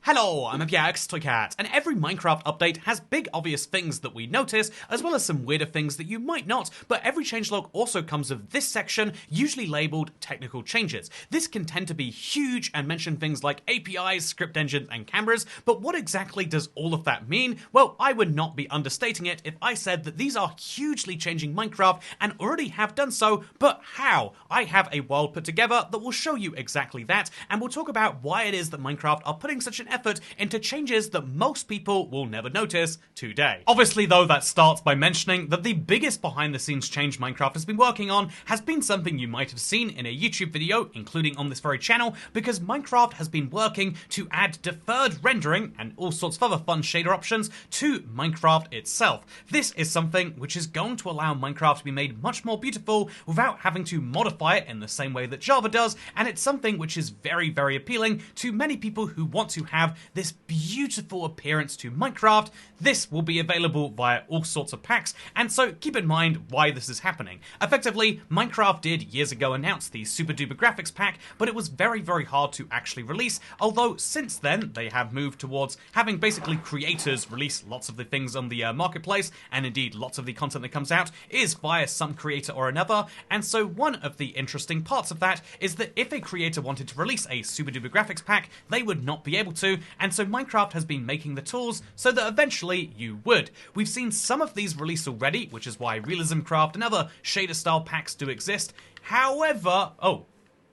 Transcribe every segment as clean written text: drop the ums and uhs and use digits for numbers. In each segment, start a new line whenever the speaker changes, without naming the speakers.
Hello, I'm Toycat, and every Minecraft update has big obvious things that we notice, as well as some weirder things that you might not, but every changelog also comes with this section, usually labelled technical changes. This can tend to be huge and mention things like APIs, script engines, and cameras, but what exactly does all of that mean? Well, I would not be understating it if I said that these are hugely changing Minecraft and already have done so, but how? I have a world put together that will show you exactly that, and we'll talk about why it is that Minecraft are putting such an effort into changes that most people will never notice today. Obviously though, that starts by mentioning that the biggest behind the scenes change Minecraft has been working on has been something you might have seen in a YouTube video, including on this very channel, because Minecraft has been working to add deferred rendering and all sorts of other fun shader options to Minecraft itself. This is something which is going to allow Minecraft to be made much more beautiful without having to modify it in the same way that Java does, and it's something which is very, very appealing to many people who want to have this beautiful appearance to Minecraft. This will be available via all sorts of packs, and so keep in mind why this is happening. Effectively, Minecraft did years ago announce the Super Duper Graphics pack, but it was very, very hard to actually release, although since then they have moved towards having basically creators release lots of the things on the marketplace, and indeed lots of the content that comes out is via some creator or another, and so one of the interesting parts of that is that if a creator wanted to release a Super Duper Graphics pack, they would not be able to, and so Minecraft has been making the tools so that eventually you would. We've seen some of these released already, which is why Realism Craft and other shader style packs do exist. However,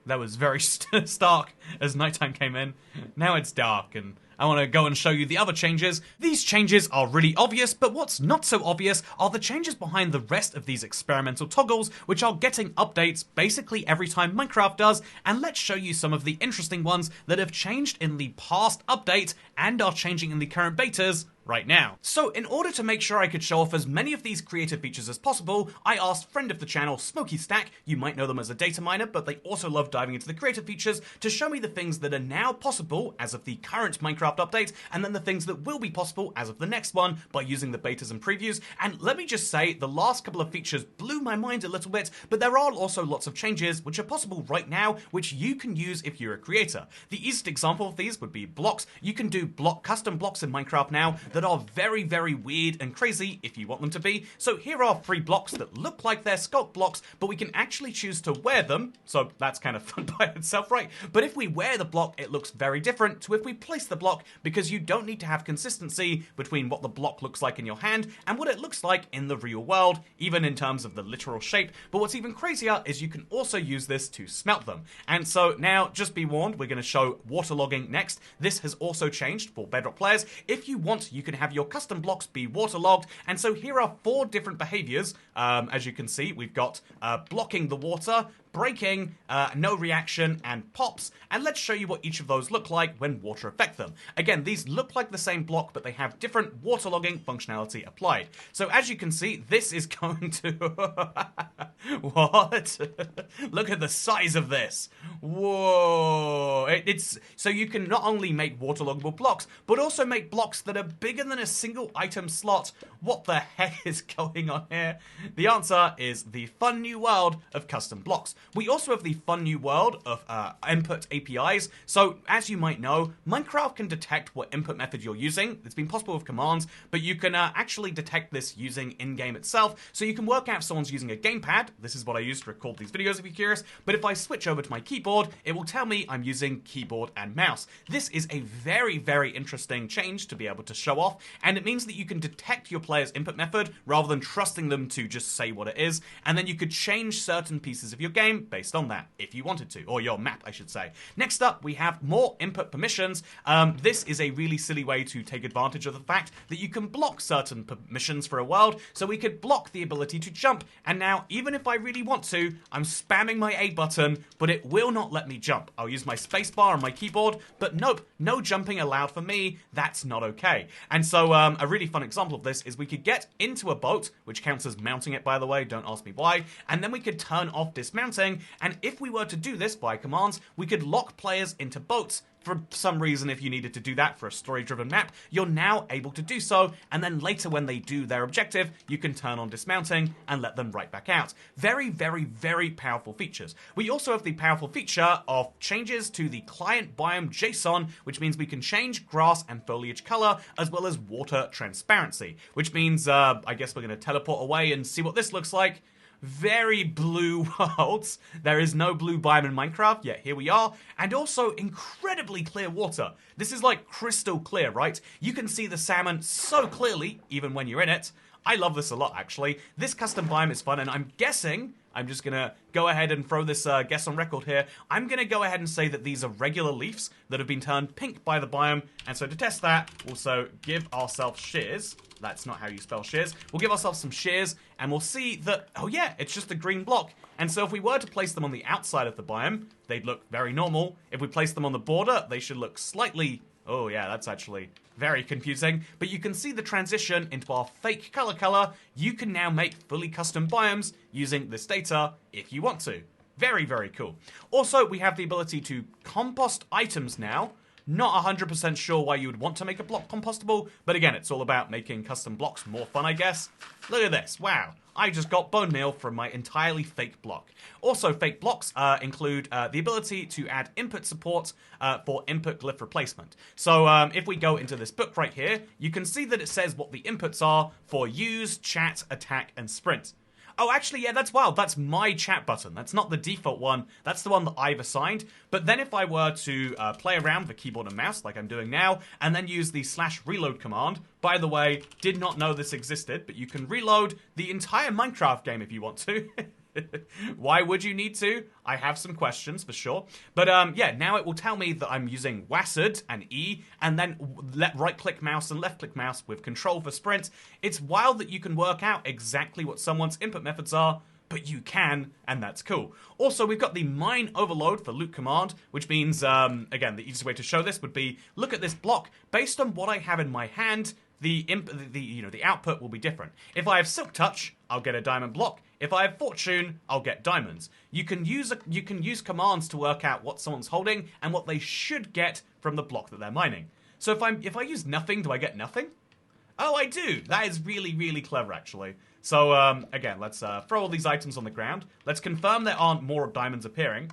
that was very stark as nighttime came in. Now it's dark and I want to go and show you the other changes. These changes are really obvious, but what's not so obvious are the changes behind the rest of these experimental toggles, which are getting updates basically every time Minecraft does, and let's show you some of the interesting ones that have changed in the past update and are changing in the current betas right now. So in order to make sure I could show off as many of these creative features as possible, I asked friend of the channel, Smokey Stack, you might know them as a data miner, but they also love diving into the creative features, to show me the things that are now possible as of the current Minecraft update, and then the things that will be possible as of the next one by using the betas and previews. And let me just say, the last couple of features blew my mind a little bit, but there are also lots of changes which are possible right now, which you can use if you're a creator. The easiest example of these would be blocks. You can do custom blocks in Minecraft now that are very, very weird and crazy if you want them to be. So here are 3 blocks that look like they're sculpt blocks, but we can actually choose to wear them, so that's kind of fun by itself, right? But if we wear the block, it looks very different to if we place the block, because you don't need to have consistency between what the block looks like in your hand and what it looks like in the real world, even in terms of the literal shape. But what's even crazier is you can also use this to smelt them. And so now, just be warned, we're going to show waterlogging next. This has also changed for Bedrock players. If you want, you can have your custom blocks be waterlogged, and so here are 4 different behaviors. As you can see, we've got blocking the water, breaking, no reaction, and pops, and let's show you what each of those look like when water affect them. Again, these look like the same block, but they have different waterlogging functionality applied. So as you can see, this is going to... What? Look at the size of this. Whoa. It's so you can not only make waterloggable blocks, but also make blocks that are bigger than a single item slot. What the heck is going on here? The answer is the fun new world of custom blocks. We also have the fun new world of input APIs. So, as you might know, Minecraft can detect what input method you're using. It's been possible with commands, but you can actually detect this using in-game itself. So you can work out if someone's using a gamepad. This is what I use to record these videos if you're curious. But if I switch over to my keyboard, it will tell me I'm using keyboard and mouse. This is a very, very interesting change to be able to show off, and it means that you can detect your player's input method rather than trusting them to just say what it is, and then you could change certain pieces of your game based on that, if you wanted to, or your map, I should say. Next up, we have more input permissions. This is a really silly way to take advantage of the fact that you can block certain permissions for a world, so we could block the ability to jump, and now, even if I really want to, I'm spamming my A button, but it will not let me jump. I'll use my spacebar on my keyboard, but nope, no jumping allowed for me. That's not okay. And so, a really fun example of this is we could get into a boat, which counts as mounting it, by the way, don't ask me why, and then we could turn off dismounting, and if we were to do this by commands, we could lock players into boats for some reason, if you needed to do that for a story-driven map, you're now able to do so, and then later when they do their objective, you can turn on dismounting and let them right back out. Very, very, very powerful features. We also have the powerful feature of changes to the client biome JSON, which means we can change grass and foliage color, as well as water transparency, which means, I guess we're going to teleport away and see what this looks like. Very blue worlds. There is no blue biome in Minecraft, yet here we are. And also incredibly clear water. This is like crystal clear, right? You can see the salmon so clearly, even when you're in it. I love this a lot, actually. This custom biome is fun, and I'm guessing, I'm just gonna go ahead and throw this guess on record here. I'm gonna go ahead and say that these are regular leaves that have been turned pink by the biome. And so to test that, also give ourselves shears. That's not how you spell shears. We'll give ourselves some shears, and we'll see that, oh yeah, it's just a green block. And so if we were to place them on the outside of the biome, they'd look very normal. If we place them on the border, they should look slightly, oh yeah, that's actually very confusing. But you can see the transition into our fake color. You can now make fully custom biomes using this data if you want to. Very, very cool. Also, we have the ability to compost items now. Not 100% sure why you would want to make a block compostable, but again, it's all about making custom blocks more fun, I guess. Look at this. Wow. I just got bone meal from my entirely fake block. Also, fake blocks include the ability to add input support for input glyph replacement. So if we go into this book right here, you can see that it says what the inputs are for use, chat, attack, and sprint. Oh, actually, yeah, that's wild. That's my chat button. That's not the default one. That's the one that I've assigned. But then if I were to play around with the keyboard and mouse like I'm doing now, and then use the /reload command, by the way, did not know this existed, but you can reload the entire Minecraft game if you want to. Why would you need to? I have some questions for sure. But yeah, now it will tell me that I'm using WASD and E, and then right-click mouse and left-click mouse with control for sprint. It's wild that you can work out exactly what someone's input methods are, but you can, and that's cool. Also, we've got the mine overload for loot command, which means, again, the easiest way to show this would be, look at this block. Based on what I have in my hand, the output will be different. If I have Silk Touch, I'll get a diamond block. If I have Fortune, I'll get diamonds. You can use commands to work out what someone's holding and what they should get from the block that they're mining. So if I use nothing, do I get nothing? Oh, I do. That is really, really clever, actually. So again, let's throw all these items on the ground. Let's confirm there aren't more diamonds appearing.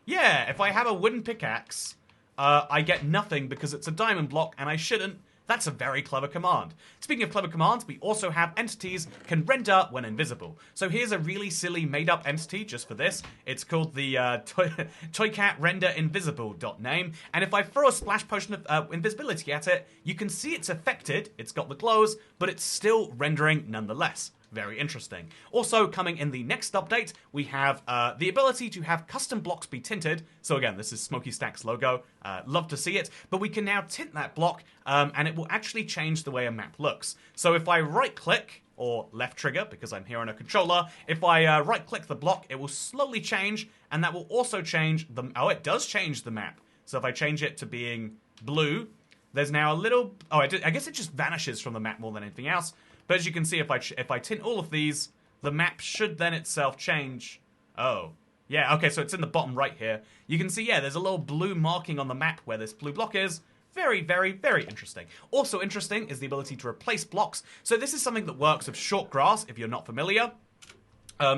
Yeah, if I have a wooden pickaxe, I get nothing because it's a diamond block and I shouldn't. That's a very clever command. Speaking of clever commands, we also have entities can render when invisible. So here's a really silly made-up entity just for this. It's called the Toycat Render Invisible .name. And if I throw a splash potion of invisibility at it, you can see it's affected. It's got the glows, but it's still rendering nonetheless. Very interesting. Also, coming in the next update, we have the ability to have custom blocks be tinted. So again, this is Smokey Stack's logo. Love to see it. But we can now tint that block, and it will actually change the way a map looks. So if I right-click, or left trigger, because I'm here on a controller, if I right-click the block, it will slowly change, and that will also change the... Oh, it does change the map. So if I change it to being blue, there's now a little... Oh, I guess it just vanishes from the map more than anything else. But as you can see, if I tint all of these, the map should then itself change. Oh. Yeah, okay, so it's in the bottom right here. You can see, yeah, there's a little blue marking on the map where this blue block is. Very, very, very interesting. Also interesting is the ability to replace blocks. So this is something that works with short grass, if you're not familiar.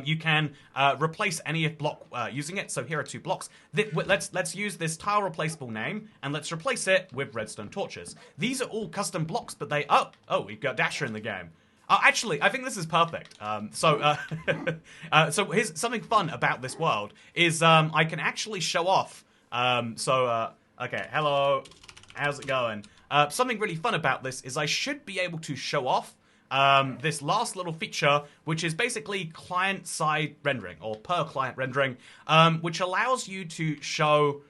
You can replace any block using it. So here are 2 blocks. Let's use this tile replaceable name, and let's replace it with redstone torches. These are all custom blocks, but they... Oh, we've got Dasha in the game. Actually, I think this is perfect. So here's something fun about this world is I can actually show off. Okay, hello. How's it going? Something really fun about this is I should be able to show off this last little feature, which is basically client-side rendering, or per-client rendering, which allows you to show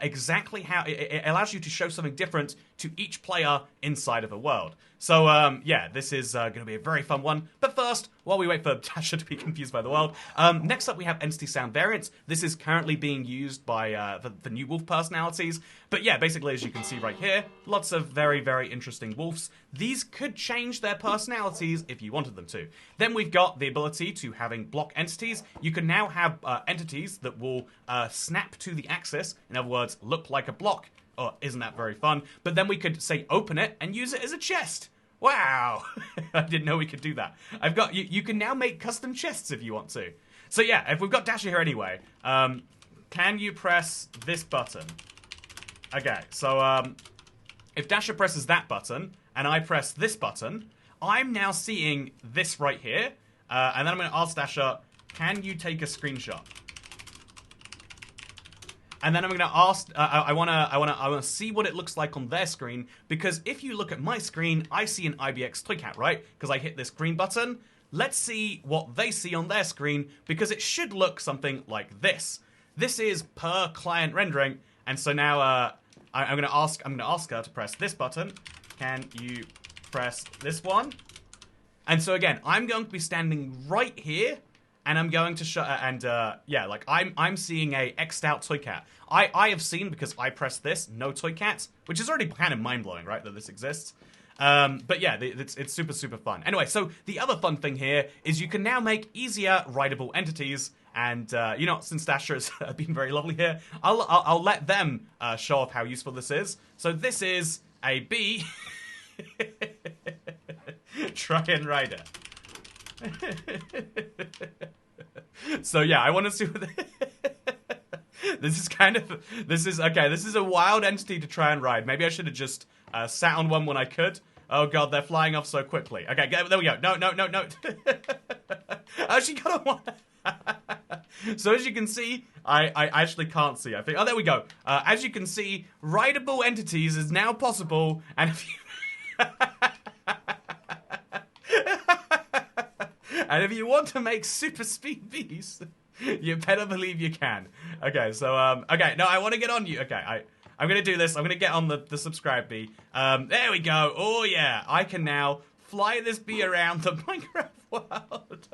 exactly how... It allows you to show something different to each player inside of a world. So, yeah, this is going to be a very fun one. But first, while we wait for Dasha to be confused by the world, next up we have Entity Sound Variants. This is currently being used by the new wolf personalities. But yeah, basically, as you can see right here, lots of very, very interesting wolves. These could change their personalities if you wanted them to. Then we've got the ability to having block entities. You can now have entities that will snap to the axis, in other words, look like a block. Oh, isn't that very fun? But then we could, say, open it and use it as a chest. Wow. I didn't know we could do that. I've got, you can now make custom chests if you want to. So yeah, if we've got Dasha here anyway, can you press this button? Okay, so if Dasha presses that button, and I press this button, I'm now seeing this right here, and then I'm going to ask Dasha, can you take a screenshot? And then I'm going to ask, I want to see what it looks like on their screen, because if you look at my screen, I see an IBX toy cat, right? Because I hit this green button. Let's see what they see on their screen, because it should look something like this. This is per client rendering, and so now I'm going to ask her to press this button. Can you press this one? And so again, I'm going to be standing right here. And I'm going to show, yeah, like I'm seeing a X'd out toy cat. I have seen, because I pressed this, no toy cats, which is already kind of mind blowing, right, that this exists. But yeah, it's super, super fun. Anyway, so the other fun thing here is you can now make easier writable entities. And, you know, since Dasha has been very lovely here, I'll let them show off how useful this is. So this is a bee. Try and write it. So yeah, I want to see what this is a wild entity to try and ride. Maybe I should have just sat on one when I could. Oh god, they're flying off so quickly. Okay, there we go. No. Oh, she got on one. So as you can see, I actually can't see, I think. Oh, there we go. As you can see, rideable entities is now possible, and if you and if you want to make super speed bees, you better believe you can. Okay, so, okay, no, I want to get on you. Okay, I'm going to do this. I'm going to get on the subscribe bee. There we go. Oh, yeah. I can now fly this bee around the Minecraft world.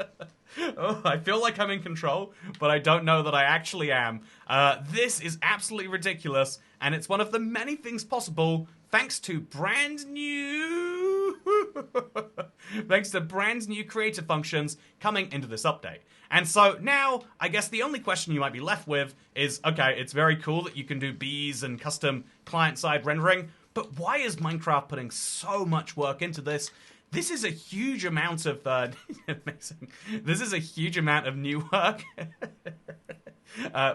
Oh, I feel like I'm in control, but I don't know that I actually am. This is absolutely ridiculous, and it's one of the many things possible thanks to brand new creative functions coming into this update. And so now, I guess the only question you might be left with is, okay, it's very cool that you can do bees and custom client-side rendering, but why is Minecraft putting so much work into this? This is a huge amount of, amazing. This is a huge amount of new work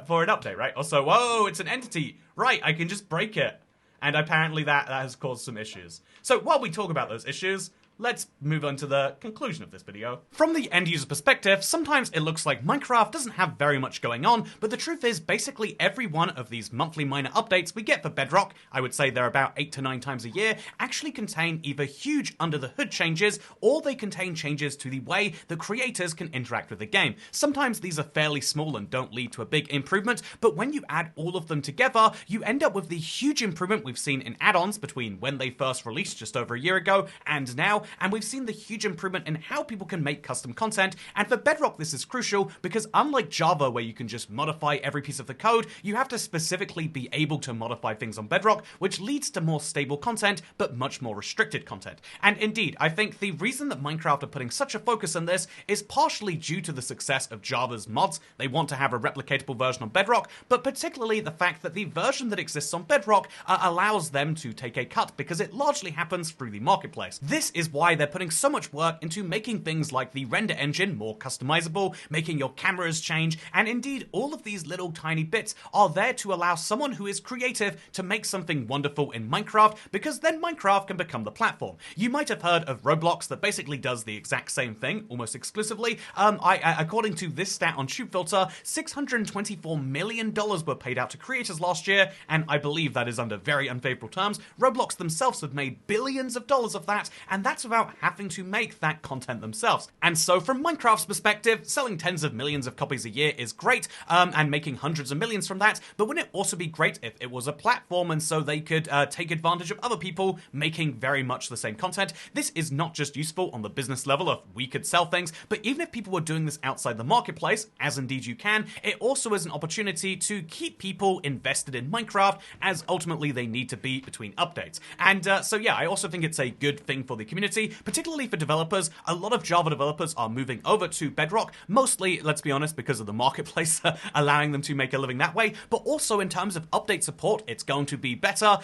for an update, right? Also, whoa, it's an entity. Right, I can just break it. And apparently that has caused some issues. So while we talk about those issues, let's move on to the conclusion of this video. From the end user perspective, sometimes it looks like Minecraft doesn't have very much going on, but the truth is basically every one of these monthly minor updates we get for Bedrock, I would say they're about 8 to 9 times a year, actually contain either huge under the hood changes, or they contain changes to the way the creators can interact with the game. Sometimes these are fairly small and don't lead to a big improvement, but when you add all of them together, you end up with the huge improvement we've seen in add-ons between when they first released just over a year ago and now, and we've seen the huge improvement in how people can make custom content. And for Bedrock, this is crucial because unlike Java, where you can just modify every piece of the code, you have to specifically be able to modify things on Bedrock, which leads to more stable content, but much more restricted content. And indeed, I think the reason that Minecraft are putting such a focus on this is partially due to the success of Java's mods. They want to have a replicatable version on Bedrock, but particularly the fact that the version that exists on Bedrock allows them to take a cut because it largely happens through the marketplace. This is why they're putting so much work into making things like the render engine more customizable, making your cameras change, and indeed all of these little tiny bits are there to allow someone who is creative to make something wonderful in Minecraft, because then Minecraft can become the platform. You might have heard of Roblox that basically does the exact same thing, almost exclusively. According to this stat on TubeFilter, $624 million were paid out to creators last year, and I believe that is under very unfavorable terms. Roblox themselves have made billions of dollars of that, and that's without having to make that content themselves. And so from Minecraft's perspective, selling tens of millions of copies a year is great, and making hundreds of millions from that, but wouldn't it also be great if it was a platform and so they could take advantage of other people making very much the same content? This is not just useful on the business level of we could sell things, but even if people were doing this outside the marketplace, as indeed you can, it also is an opportunity to keep people invested in Minecraft, as ultimately they need to be between updates. And so yeah, I also think it's a good thing for the community community, particularly for developers. A lot of Java developers are moving over to Bedrock, mostly, let's be honest, because of the marketplace allowing them to make a living that way, but also in terms of update support, it's going to be better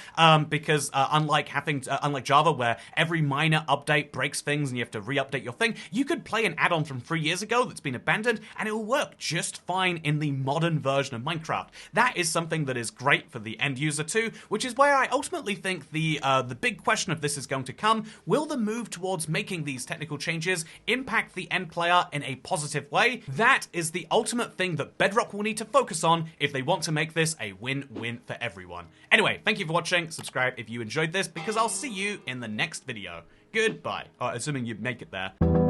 because unlike Java, where every minor update breaks things and you have to re-update your thing, you could play an add-on from 3 years ago that's been abandoned and it will work just fine in the modern version of Minecraft. That is something that is great for the end user too, which is where I ultimately think the big question of this is going to come. Will the move towards making these technical changes impact the end player in a positive way? That is the ultimate thing that Bedrock will need to focus on if they want to make this a win-win for everyone. Anyway, thank you for watching. Subscribe if you enjoyed this, because I'll see you in the next video. Goodbye. Assuming you make it there.